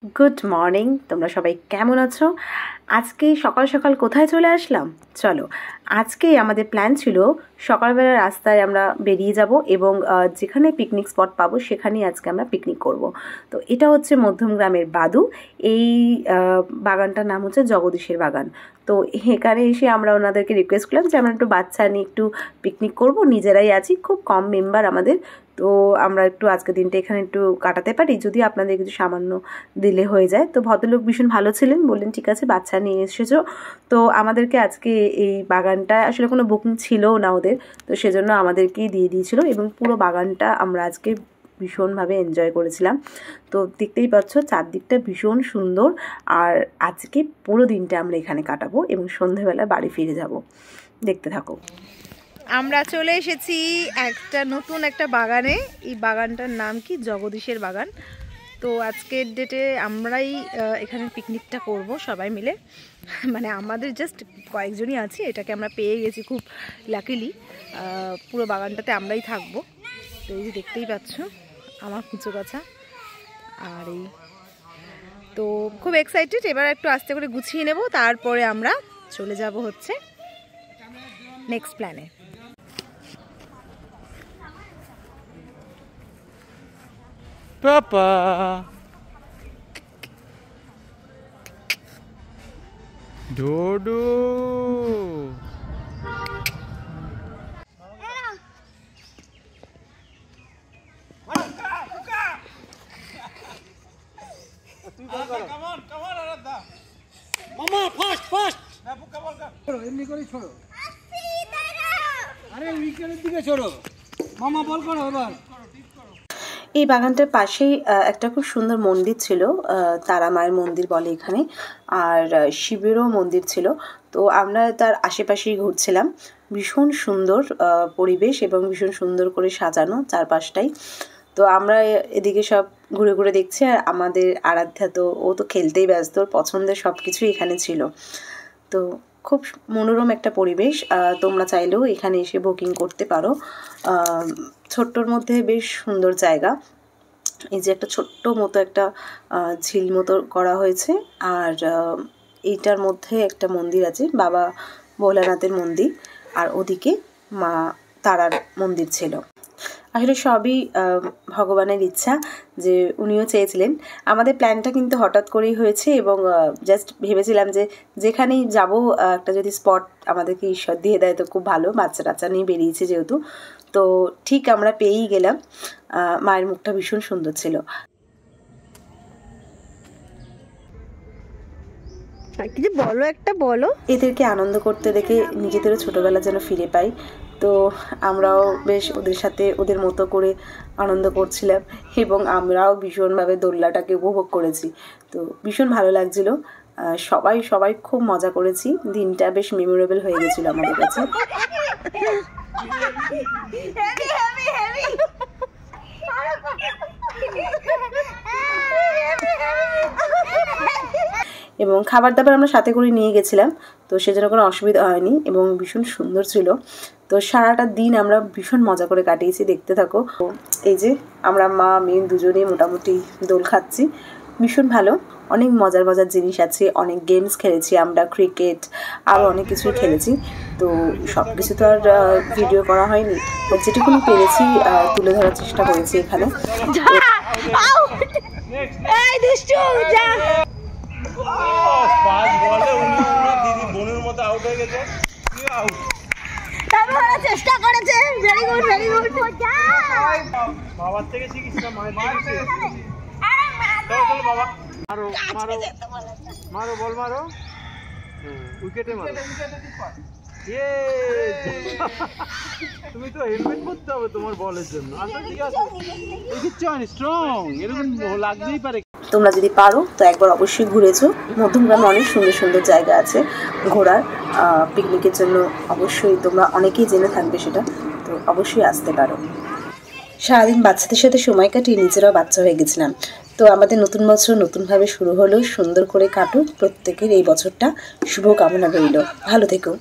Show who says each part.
Speaker 1: Good morning, তোমরা সবাই কেমন আছো? আজকে সকাল সকাল কোথায় চলে আসলাম? চলো, আজকে আমাদের প্ল্যান ছিল সকালবেলা রাস্তায় আমরা বেরিয়ে যাব এবং যেখানে পিকনিক স্পট পাবো সেখানেই আজকে আমরা পিকনিক করব। তো এটা হচ্ছে মধ্যমগ্রামের বাদু। এই বাগানটার নাম হচ্ছে জগদীশের বাগান। তো এখানে এসে আমরা ওনাদেরকে রিকোয়েস্ট করলাম যে আমরা একটু বাচ্চা নিয়ে একটু পিকনিক করব, নিজেরাই আছি, খুব কম মেম্বার আমাদের, তো আমরা একটু আজকের দিনটা এখানে একটু কাটাতে পারি, যদি আপনাদের কিছু সামান্য দিলে হয়ে যায়। তো ভদ্রলোক ভীষণ ভালো ছিলেন, বললেন ঠিক আছে বাচ্চা নিয়ে এসেছো। তো আমাদেরকে আজকে এই বাগানটা আসলে কোনো বুকিং ছিলও না ওদের, তো সেজন্য আমাদেরকেই দিয়ে দিয়েছিল এবং পুরো বাগানটা আমরা আজকে ভীষণভাবে এনজয় করেছিলাম। তো দেখতেই পাচ্ছ চারদিকটা ভীষণ সুন্দর। আর আজকে পুরো দিনটা আমরা এখানে কাটাবো এবং সন্ধেবেলা বাড়ি ফিরে যাব। দেখতে থাকো। আমরা চলে এসেছি নতুন একটা বাগানে। এই বাগানটার নাম কি? জগদীশের বাগান। তো আজকের ডেটে আমরাই এখানে পিকনিকটা করব সবাই মিলে, মানে আমাদের জাস্ট কয়েকজনই আছি, এটাকে আমরা পেয়ে গেছি খুব লাকিলি। পুরো বাগানটাতে আমরাই থাকবো। তো এই যে দেখতেই পাচ্ছ আমার কুচো গাছা, আর এই তো খুব এক্সাইটেড। এবার একটু আস্তে করে গুছিয়ে নেব, তারপরে আমরা চলে যাব হচ্ছে নেক্সট প্ল্যানে।
Speaker 2: Papa. Dodo.
Speaker 3: Mama, fast. এমনি করে ছোড়ো। আরে উইকেন্ডের দিকে ছোড়ো। মামা বল করো এবার।
Speaker 1: এই বাগানটার পাশেই একটা খুব সুন্দর মন্দির ছিল, তারা মায়ের মন্দির বলে এখানে, আর শিবেরও মন্দির ছিল। তো আমরা তার আশেপাশেই ঘুরছিলাম। ভীষণ সুন্দর পরিবেশ এবং ভীষণ সুন্দর করে সাজানো চারপাশটাই। তো আমরা এদিকে সব ঘুরে ঘুরে দেখছি, আর আমাদের আরাধ্যা তো ও তো খেলতেই ব্যস্ত, ওর পছন্দের সব কিছুই এখানে ছিল। তো খুব মনোরম একটা পরিবেশ। তোমরা চাইলেও এখানে এসে বুকিং করতে পারো। ছোট্টর মধ্যে বেশ সুন্দর জায়গা। এই যে একটা ছোট্ট মতো একটা ঝিল মতো করা হয়েছে, আর এইটার মধ্যে একটা মন্দির আছে, বাবা ভোলানাথের মন্দির, আর ওদিকে মা তারার মন্দির ছিল। আসলে সবই ভগবানের ইচ্ছা, যে উনিও চেয়েছিলেন। আমাদের প্ল্যানটা কিন্তু হঠাৎ করেই হয়েছে এবং জাস্ট ভেবেছিলাম যে যেখানেই যাব একটা যদি স্পট আমাদেরকে ঈশ্বর দিয়ে দেয় তো খুব ভালো। বাচ্চা টাচ্চা নিয়ে বেরিয়েছে যেহেতু, তো ঠিক আমরা পেয়েই গেলাম। মায়ের মুখটা ভীষণ সুন্দর ছিল। কিছু বলো, একটা বলো। এদেরকে আনন্দ করতে দেখে নিজেদেরও ছোটবেলা যেন ফিরে পাই। তো আমরাও বেশ ওদের সাথে ওদের মতো করে আনন্দ করছিলাম এবং আমরাও ভীষণভাবে দোলনাটাকে উপভোগ করেছি। তো ভীষণ ভালো লাগছিল। সবাই খুব মজা করেছি। দিনটা বেশ মেমোরেবল হয়ে গেছিল আমাদের কাছে। এবং খাবার দাবার আমরা সাথে করে নিয়ে গেছিলাম, তো সেজন্য কোনো অসুবিধা হয়নি এবং ভীষণ সুন্দর ছিল। তো সারাটা দিন আমরা ভীষণ মজা করে কাটিয়েছি। দেখতে থাকো। এই যে আমরা মা মেয়ে দুজনেই মোটামুটি দোল খাচ্ছি, ভীষণ ভালো। অনেক মজার জিনিস আছে, অনেক গেমস খেলেছি আমরা, ক্রিকেট, আরও অনেক কিছুই খেলেছি। তো সব কিছু তো আর ভিডিও করা হয়নি, যেটুকুনি পেরেছি তুলে ধরার চেষ্টা করেছি এখানে।
Speaker 4: চেষ্টা করেছে, ভেরি গুড
Speaker 2: বাবার থেকে শিখিস না, মায়ের থেকে শিখিস। চলো বাবা, মারো বল মারো, উইকেটে মারো। তুমি তো হেলমেট পরতে হবে তোমার বলের জন্য। আচ্ছা ঠিক আছে, কিচ্ছু হয়নি, স্ট্রং, এরকম লাগতেই পারে।
Speaker 1: তোমরা যদি পারো তো একবার অবশ্যই ঘুরেছো। মধ্যমগ্রামে অনেক সুন্দর সুন্দর জায়গা আছে ঘোরার, পিকনিকের জন্য অবশ্যই তোমরা অনেকেই জেনে থাকবে সেটা, তো অবশ্যই আসতে পারো। সারাদিন বাচ্চাদের সাথে সময় কাটিয়ে নিজেরাও বাচ্চা হয়ে গেছিলাম। তো আমাদের নতুন বছর নতুনভাবে শুরু হলো, সুন্দর করে কাটুক প্রত্যেকের এই বছরটা। শুভ কামনা রইল, ভালো থেকো।